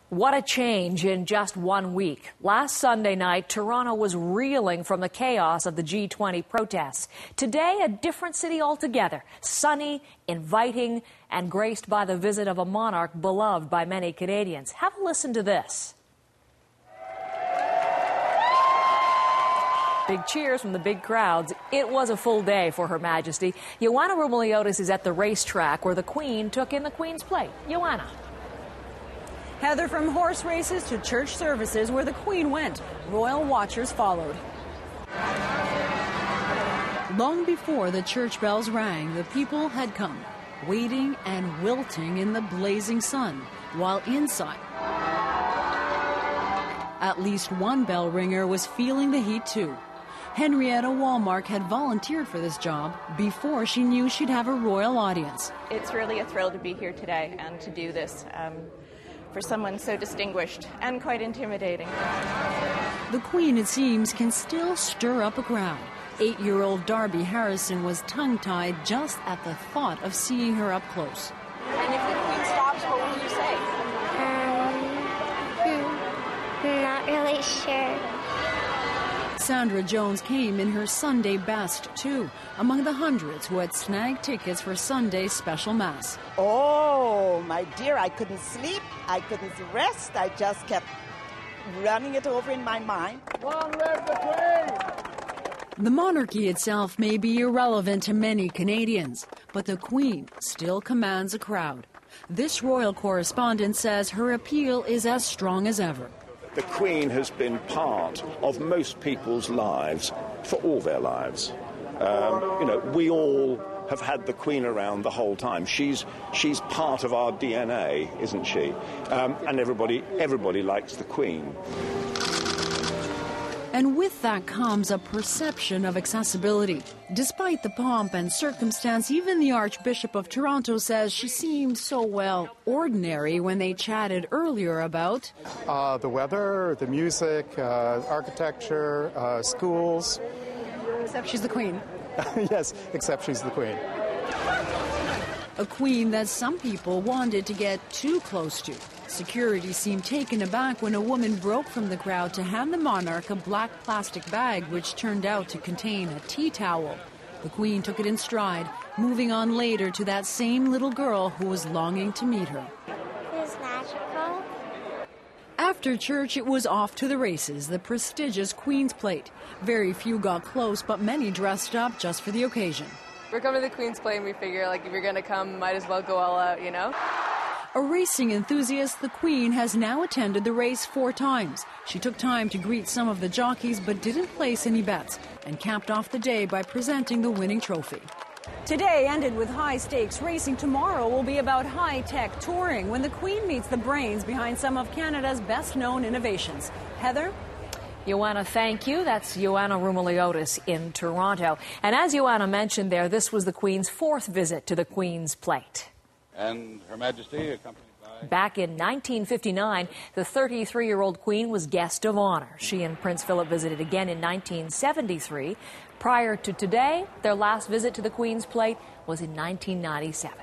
What a change in just 1 week. Last Sunday night, Toronto was reeling from the chaos of the G20 protests. Today, a different city altogether. Sunny, inviting, and graced by the visit of a monarch beloved by many Canadians. Have a listen to this. Big cheers from the big crowds. It was a full day for Her Majesty. Joanna Rumeliotis is at the racetrack where the Queen took in the Queen's Plate. Joanna. Heather, from horse races to church services where the Queen went, royal watchers followed. Long before the church bells rang, the people had come, waiting and wilting in the blazing sun, while inside, at least one bell ringer was feeling the heat too. Henrietta Walmark had volunteered for this job before she knew she'd have a royal audience. It's really a thrill to be here today and to do this for someone so distinguished and quite intimidating. The Queen, it seems, can still stir up a crowd. 8-year-old Darby Harrison was tongue-tied just at the thought of seeing her up close. And if the Queen stops, what will you say? Not really sure. Sandra Jones came in her Sunday best, too, among the hundreds who had snagged tickets for Sunday's special Mass. Oh, my dear, I couldn't sleep, I couldn't rest, I just kept running it over in my mind. Long live the Queen! The monarchy itself may be irrelevant to many Canadians, but the Queen still commands a crowd. This royal correspondent says her appeal is as strong as ever. The Queen has been part of most people's lives for all their lives. We all have had the Queen around the whole time. She's part of our DNA, isn't she? And everybody likes the Queen. And with that comes a perception of accessibility. Despite the pomp and circumstance, even the Archbishop of Toronto says she seemed so, well, ordinary when they chatted earlier about the weather, the music, architecture, schools. Except she's the Queen. Yes, except she's the Queen. A Queen that some people wanted to get too close to. Security seemed taken aback when a woman broke from the crowd to hand the monarch a black plastic bag which turned out to contain a tea towel. The Queen took it in stride, moving on later to that same little girl who was longing to meet her. It's magical. After church, it was off to the races, the prestigious Queen's Plate. Very few got close, but many dressed up just for the occasion. We're coming to the Queen's Plate and we figure, if you're going to come, might as well go all out, you know? A racing enthusiast, the Queen has now attended the race 4 times. She took time to greet some of the jockeys but didn't place any bets and capped off the day by presenting the winning trophy. Today ended with high-stakes racing. Tomorrow will be about high-tech touring when the Queen meets the brains behind some of Canada's best-known innovations. Heather? Joanna, thank you. That's Joanna Rumeliotis in Toronto. And as Joanna mentioned there, this was the Queen's 4th visit to the Queen's Plate. And Her Majesty, accompanied by... Back in 1959, the 33-year-old Queen was guest of honor. She and Prince Philip visited again in 1973. Prior to today, their last visit to the Queen's Plate was in 1997.